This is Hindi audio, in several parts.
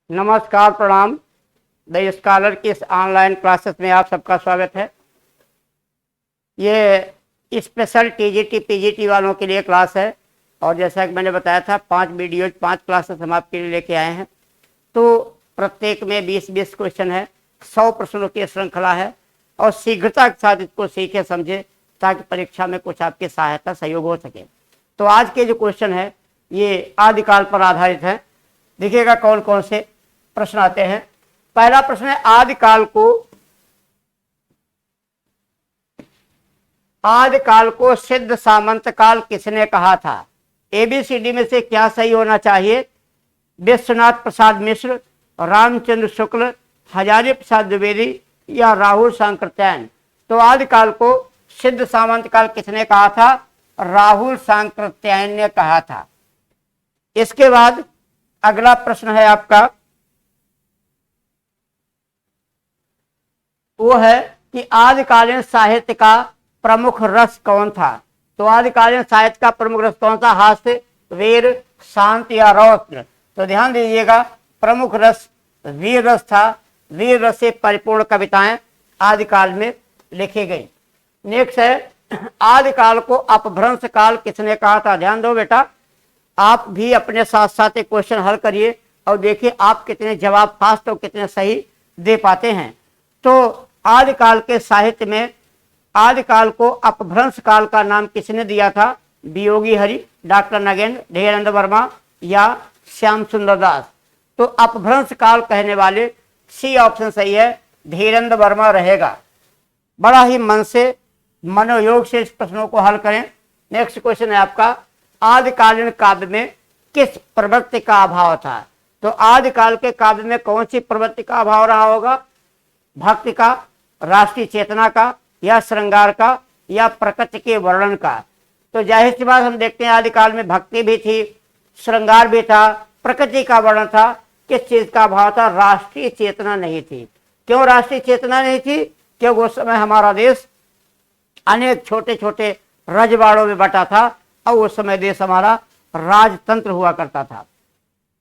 नमस्कार, प्रणाम। द स्कॉलर की इस ऑनलाइन क्लासेस में आप सबका स्वागत है। ये स्पेशल टीजीटी पीजीटी वालों के लिए क्लास है और जैसा कि मैंने बताया था 5 वीडियो 5 क्लासेस हम आपके लिए लेके आए हैं। तो प्रत्येक में 20-20 क्वेश्चन है, 100 प्रश्नों की श्रृंखला है और शीघ्रता के साथ इसको सीखे समझे ताकि परीक्षा में कुछ आपकी सहायता सहयोग हो सके। तो आज के जो क्वेश्चन है ये आदिकाल पर आधारित है। देखिएगा कौन कौन से प्रश्न आते हैं। पहला प्रश्न है, आदिकाल को सिद्ध सामंत काल किसने कहा था? एबीसीडी में से क्या सही होना चाहिए? विश्वनाथ प्रसाद मिश्र, रामचंद्र शुक्ल, हजारी प्रसाद द्विवेदी या राहुल सांकृत्यायन। तो आदिकाल को सिद्ध सामंत काल किसने कहा था? राहुल सांकृत्यायन ने कहा था। इसके बाद अगला प्रश्न है आपका, वो है कि आदिकालीन साहित्य का प्रमुख रस कौन था? तो आदिकालीन साहित्य का प्रमुख रस कौन था? हास्य, वीर, शांत या रौद्र। तो ध्यान दीजिएगा, प्रमुख रस वीर रस था। वीर रस से परिपूर्ण कविताएं आदिकाल में लिखी गई। नेक्स्ट है, आदिकाल को अपभ्रंश काल किसने कहा था? ध्यान दो बेटा, आप भी अपने साथ साथ एक क्वेश्चन हल करिए और देखिए आप कितने जवाब खास तो कितने सही दे पाते हैं। तो आदिकाल के साहित्य में आदिकाल को अपभ्रंश काल का नाम किसने दिया था? वियोगी हरि, डॉक्टर नगेंद्र, धीरेन्द्र वर्मा या श्याम सुंदर दास। तो अपभ्रंश काल कहने वाले सी ऑप्शन सही है, धीरेन्द्र वर्मा रहेगा। बड़ा ही मन से मनोयोग से इस प्रश्नों को हल करें। नेक्स्ट क्वेश्चन है आपका, आदिकालीन काव्य में किस प्रवृत्ति का अभाव था? तो आदिकाल के काव्य में कौन सी प्रवृत्ति का अभाव रहा होगा? भक्ति का, राष्ट्रीय चेतना का या श्रृंगार का या प्रकृति के वर्णन का। तो जाहिर सी बात हम देखते हैं आदिकाल में भक्ति भी थी, श्रृंगार भी था, प्रकृति का वर्णन था। किस चीज का अभाव था? राष्ट्रीय चेतना नहीं थी। क्यों राष्ट्रीय चेतना नहीं थी? क्योंकि उस समय हमारा देश अनेक छोटे छोटे रजवाड़ों में बटा था और उस समय देश हमारा राजतंत्र हुआ करता था।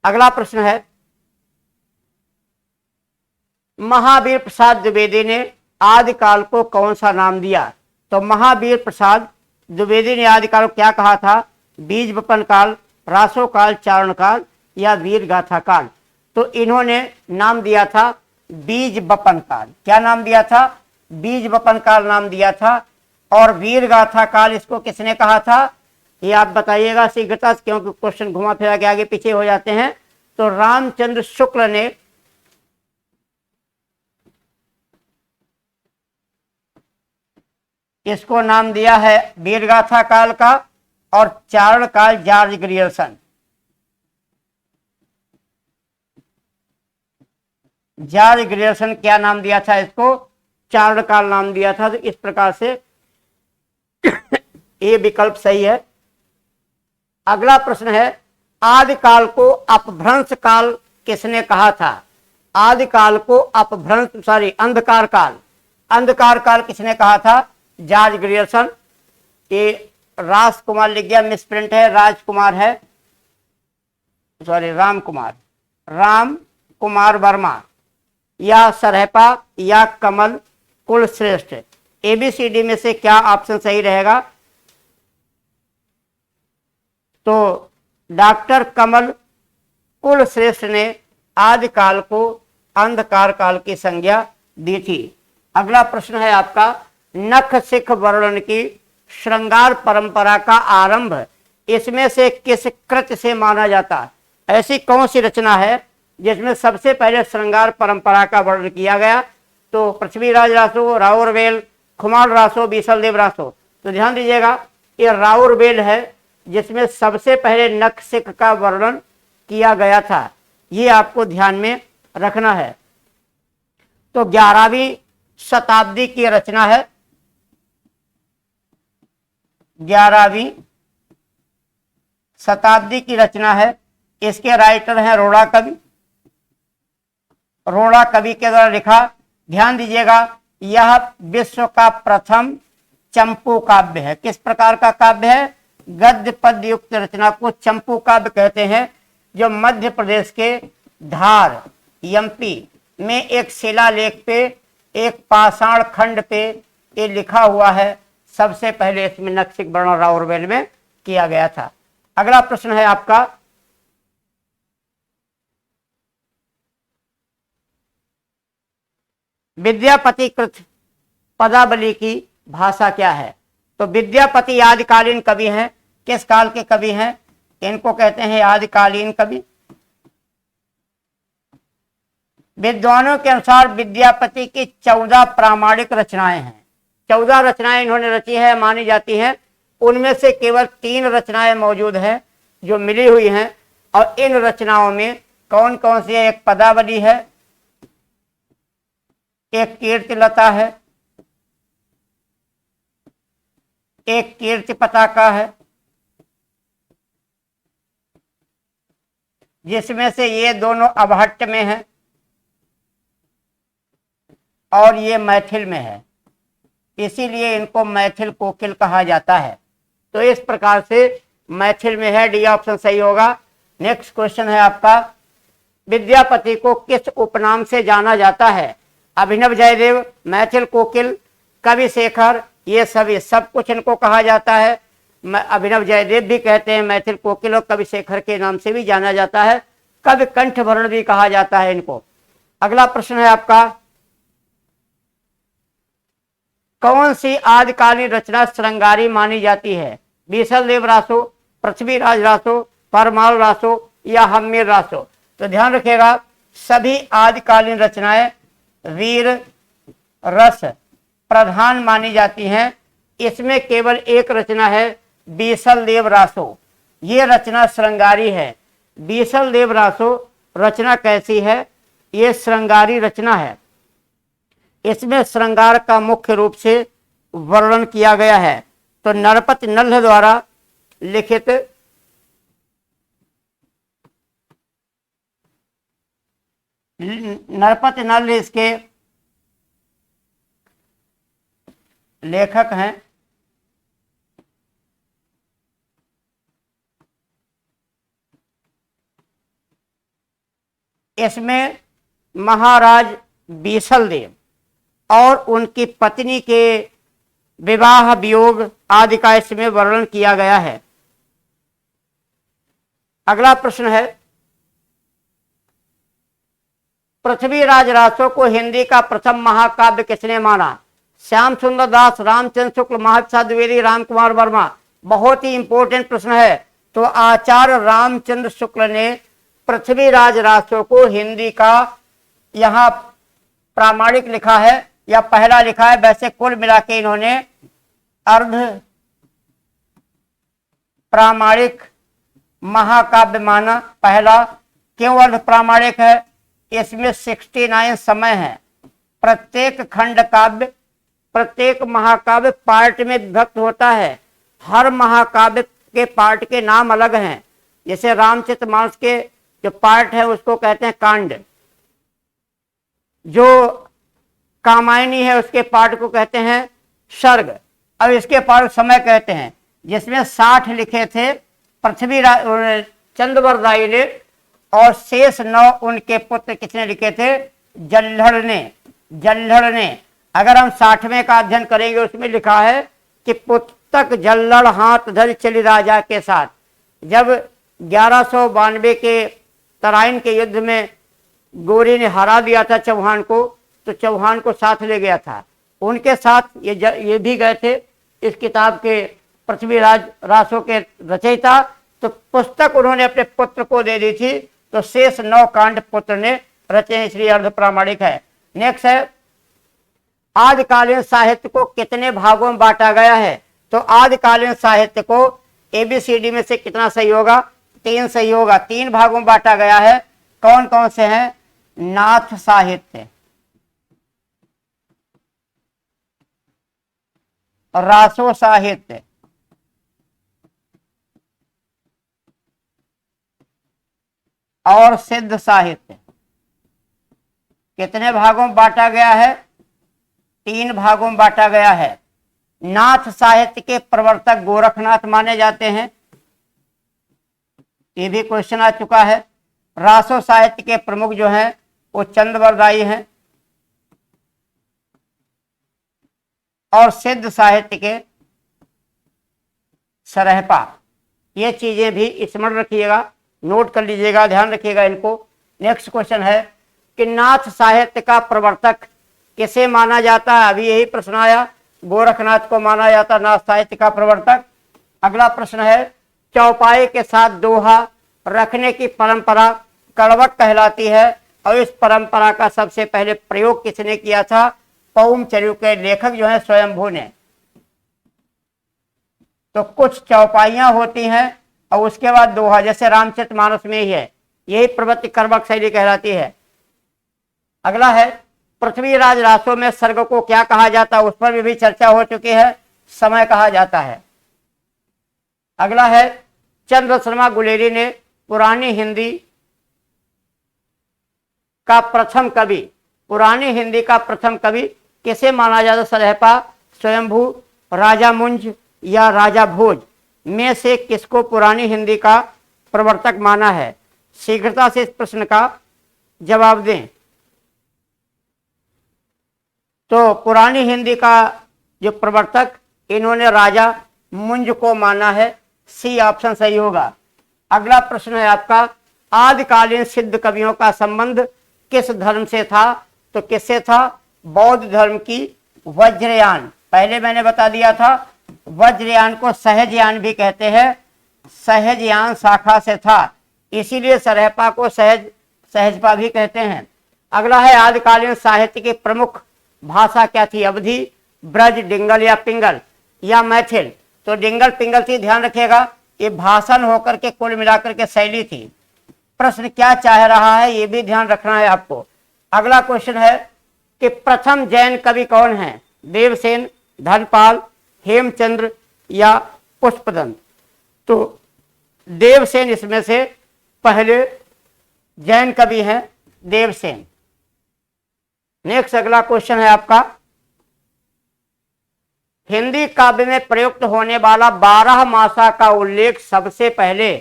अगला प्रश्न है, महावीर प्रसाद द्विवेदी ने आदिकाल को कौन सा नाम दिया? तो महावीर प्रसाद द्विवेदी ने आदिकाल को क्या कहा था? बीज वपन काल, रासो काल, चारण काल या वीर गाथा काल। तो इन्होंने नाम दिया था बीज वपन काल। क्या नाम दिया था? बीज वपन काल नाम दिया था। और वीर गाथा काल इसको किसने कहा था? ये आप बताइएगा शीघ्रता से, क्योंकि क्वेश्चन घुमा फिरा के आगे पीछे हो जाते हैं। तो रामचंद्र शुक्ल ने इसको नाम दिया है वीरगाथा काल का। और चारण काल जॉर्ज ग्रियर्सन। जॉर्ज ग्रियर्सन क्या नाम दिया था? इसको चारण काल नाम दिया था। तो इस प्रकार से ये विकल्प सही है। अगला प्रश्न है, आदिकाल को अपभ्रंश काल किसने कहा था? आदिकाल को अंधकार काल। अंधकार काल किसने कहा था? George Grierson. ये राजकुमार लिख गया, मिसप्रिंट है, राजकुमार है, राम कुमार वर्मा या सरहपा या कमल कुलश्रेष्ठ। एबीसीडी में से क्या ऑप्शन सही रहेगा? तो डॉक्टर कमल कुलश्रेष्ठ ने आदिकाल को अंधकार काल की संज्ञा दी थी। अगला प्रश्न है आपका, नख सिख वर्णन की श्रृंगार परंपरा का आरंभ इसमें से किस कृत से माना जाता? ऐसी कौन सी रचना है जिसमें सबसे पहले श्रृंगार परंपरा का वर्णन किया गया? तो पृथ्वीराज रासो, राउरवेल, खुमार रासो, बीसलदेव रासो। तो ध्यान दीजिएगा, ये राउरवेल है जिसमें सबसे पहले नख सिख का वर्णन किया गया था। ये आपको ध्यान में रखना है। तो 11वीं शताब्दी की रचना है, 11वीं शताब्दी की रचना है। इसके राइटर हैं रोड़ा कवि। रोड़ा कवि के द्वारा लिखा। ध्यान दीजिएगा, यह विश्व का प्रथम चंपू काव्य है। किस प्रकार का काव्य है? गद्य पद्य युक्त रचना को चंपू काव्य कहते हैं, जो मध्य प्रदेश के धार एमपी में एक शिलालेख पे, एक पाषाण खंड पे ये लिखा हुआ है। सबसे पहले इसमें नक्शिक वर्णन राउरकेला में किया गया था। अगला प्रश्न है आपका, विद्यापति कृत पदावली की भाषा क्या है? तो विद्यापति आदिकालीन कवि हैं। किस काल के कवि हैं? इनको कहते हैं आदिकालीन कवि। विद्वानों के अनुसार विद्यापति की 14 प्रामाणिक रचनाएं हैं। 14 रचनाएं इन्होंने रची है, मानी जाती हैं। उनमें से केवल 3 रचनाएं मौजूद हैं जो मिली हुई हैं। और इन रचनाओं में कौन कौन सी है? एक पदावली है, एक कीर्तिलता है, एक कीर्ति पताका है, जिसमें से ये दोनों अबहट्ट में है और ये मैथिल में है, इसीलिए इनको मैथिल कोकिल कहा जाता है। तो इस प्रकार से मैथिल में है, डी ऑप्शन सही होगा। नेक्स्ट क्वेश्चन है आपका, विद्यापति को किस उपनाम से जाना जाता है? अभिनव जयदेव, मैथिल कोकिल, कवि शेखर, ये सभी सब कुछ इनको कहा जाता है। अभिनव जयदेव भी कहते हैं मैथिल कोकिल, और कवि शेखर के नाम से भी जाना जाता है। कवि कंठभरण भी कहा जाता है इनको। अगला प्रश्न है आपका, कौन सी आदिकालीन रचना श्रृंगारी मानी जाती है? बीसलदेव रासो, पृथ्वीराज रासो, परमाल रासो या हम्मीर रासो? तो ध्यान रखिएगा, सभी आदिकालीन रचनाएं वीर रस प्रधान मानी जाती हैं। इसमें केवल एक रचना है बीसलदेव रासो, ये रचना श्रृंगारी है। बीसलदेव रासो रचना कैसी है? ये श्रृंगारी रचना है। इसमें श्रृंगार का मुख्य रूप से वर्णन किया गया है। तो नरपति नल्ल द्वारा लिखित नरपति नल्ल इसके लेखक हैं। इसमें महाराज बीसलदेव और उनकी पत्नी के विवाह वियोग आदि का इसमें वर्णन किया गया है। अगला प्रश्न है, पृथ्वीराज रासो को हिंदी का प्रथम महाकाव्य किसने माना? श्याम सुंदर दास, रामचंद्र शुक्ल, महाप्रसाद द्विवेदी, राम कुमार वर्मा? बहुत ही इंपॉर्टेंट प्रश्न है। तो आचार्य रामचंद्र शुक्ल ने पृथ्वीराज रासो को हिंदी का यहाँ प्रामाणिक लिखा है या पहला लिखा है। वैसे कुल मिला के इन्होंने अर्ध प्रामाणिक महाकाव्य माना पहला। क्यों अर्ध प्रामाणिक है? इसमें 69 समय है। प्रत्येक खंड काव्य, प्रत्येक महाकाव्य पार्ट में विभक्त होता है। हर महाकाव्य के पार्ट के नाम अलग हैं। जैसे रामचरितमानस के जो पार्ट है उसको कहते हैं कांड, जो कामायनी है उसके पार्ट को कहते हैं सर्ग, अब इसके पार्ट समय कहते हैं। जिसमें 60 लिखे थे पृथ्वीराज चंद्रवरदाई ने, और शेष 9 उनके पुत्र किसने लिखे थे? जल्लड़ ने। अगर हम 60वें का अध्ययन करेंगे, उसमें लिखा है कि पुस्तक जल्लड़ हाथ धर चली राजा के साथ। जब 1192 के तराइन के युद्ध में गोरी ने हरा दिया था चौहान को, तो चौहान को साथ ले गया था। उनके साथ ये भी गए थे इस किताब के पृथ्वीराज रासो के रचयिता। तो पुस्तक उन्होंने अपने पुत्र को दे दी थी, तो शेष 9 कांड पुत्र ने रचे, इसलिए अर्ध प्रामाणिक है। नेक्स्ट है, आदिकालीन साहित्य को कितने भागों में बांटा गया है? तो आदिकालीन साहित्य को ABCD में से कितना सही होगा? 3 सही होगा। 3 भागों में बांटा गया है। कौन कौन से हैं? नाथ साहित्य, रासो साहित्य, और सिद्ध साहित्य। कितने भागों में बांटा गया है? 3 भागों में बांटा गया है। नाथ साहित्य के प्रवर्तक गोरखनाथ माने जाते हैं, ये भी क्वेश्चन आ चुका है। रासो साहित्य के प्रमुख जो हैं वो चंद्रवरदाई हैं, और सिद्ध साहित्य के सरहपा। ये चीजें भी स्मरण रखिएगा, नोट कर लीजिएगा, ध्यान रखिएगा इनको। नेक्स्ट क्वेश्चन है कि नाथ साहित्य का प्रवर्तक किसे माना जाता है? अभी यही प्रश्न आया, गोरखनाथ को माना जाता नाथ साहित्य का प्रवर्तक। अगला प्रश्न है चौपाई के साथ दोहा रखने की परंपरा कड़वट कहलाती है और इस परंपरा का सबसे पहले प्रयोग किसने किया था? पौमचर्यु के लेखक जो है स्वयंभू ने। तो कुछ चौपाइयां होती हैं और उसके बाद दोहा, जैसे रामचरितमानस में ही है, यही प्रवृत्ति कड़वट शैली कहलाती है। अगला है पृथ्वीराज रासों में सर्ग को क्या कहा जाता है? उस पर भी चर्चा हो चुकी है, समय कहा जाता है। अगला है चंद्र शर्मा गुलेरी ने पुरानी हिंदी का प्रथम कवि, पुरानी हिंदी का प्रथम कवि किसे माना जाता? सरहपा, स्वयंभू, राजा मुंज या राजा भोज में से किसको पुरानी हिंदी का प्रवर्तक माना है? शीघ्रता से इस प्रश्न का जवाब दें। तो पुरानी हिंदी का जो प्रवर्तक इन्होंने राजा मुंज को माना है, सी ऑप्शन सही होगा। अगला प्रश्न है आपका आदिकालीन सिद्ध कवियों का संबंध किस धर्म से था? तो किससे था? बौद्ध धर्म की वज्रयान, पहले मैंने बता दिया था, वज्रयान को सहजयान भी कहते हैं, सहजयान शाखा से था, इसीलिए सरहपा को सहजपा भी कहते हैं। अगला है आदिकालीन साहित्य की प्रमुख भाषा क्या थी? अवधी, ब्रज, डिंगल या पिंगल या मैथिल? तो डिंगल पिंगल थी, ध्यान रखिएगा, ये भाषण होकर के कुल मिलाकर के शैली थी। प्रश्न क्या चाह रहा है ये भी ध्यान रखना है आपको। अगला क्वेश्चन है कि प्रथम जैन कवि कौन है? देवसेन, धनपाल, हेमचंद्र या पुष्पदंत? तो देवसेन इसमें से पहले जैन कवि हैं, देवसेन। नेक्स्ट अगला क्वेश्चन है आपका हिंदी काव्य में प्रयुक्त होने वाला 12 मासा का उल्लेख सबसे पहले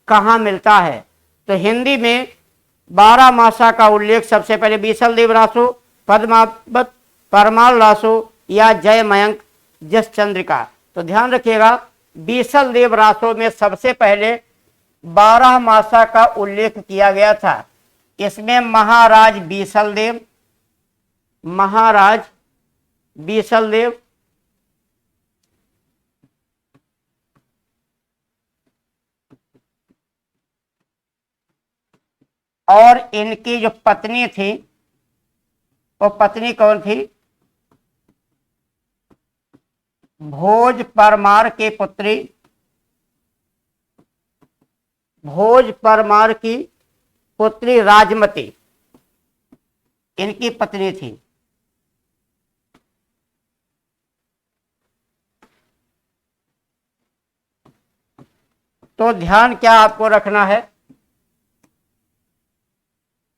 कहाँ मिलता है? तो हिंदी में 12 मासा का उल्लेख सबसे पहले बीसल देव रासो, पद्मावत, परमाल रासो या जय मयंक जस चंद्रिका? तो ध्यान रखिएगा, बीसल देव रासो में सबसे पहले 12 मासा का उल्लेख किया गया था। इसमें महाराज बीसल देव, महाराज बीसल देव, और इनकी जो पत्नी थी वो पत्नी कौन थी? भोज परमार की पुत्री, भोज परमार की पुत्री राजमती इनकी पत्नी थी। तो ध्यान क्या आपको रखना है,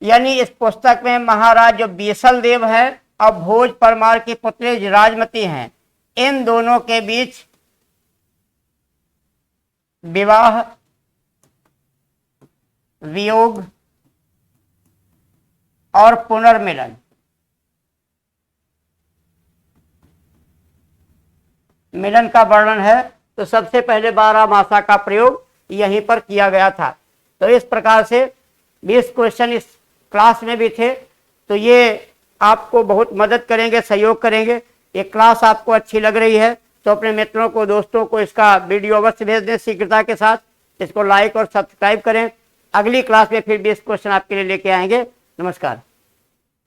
यानी इस पुस्तक में महाराज जो बीसल देव है और भोज परमार की पुत्री राजमती हैं, इन दोनों के बीच विवाह, वियोग और पुनर्मिलन, मिलन का वर्णन है। तो सबसे पहले 12 मासा का प्रयोग यहीं पर किया गया था। तो इस प्रकार से 20 क्वेश्चन इस क्लास में भी थे, तो ये आपको बहुत मदद करेंगे, सहयोग करेंगे। ये क्लास आपको अच्छी लग रही है तो अपने मित्रों को, दोस्तों को इसका वीडियो अवश्य भेज दें शीघ्रता के साथ। इसको लाइक और सब्सक्राइब करें। अगली क्लास में फिर 20 क्वेश्चन आपके लिए लेके आएंगे। नमस्कार।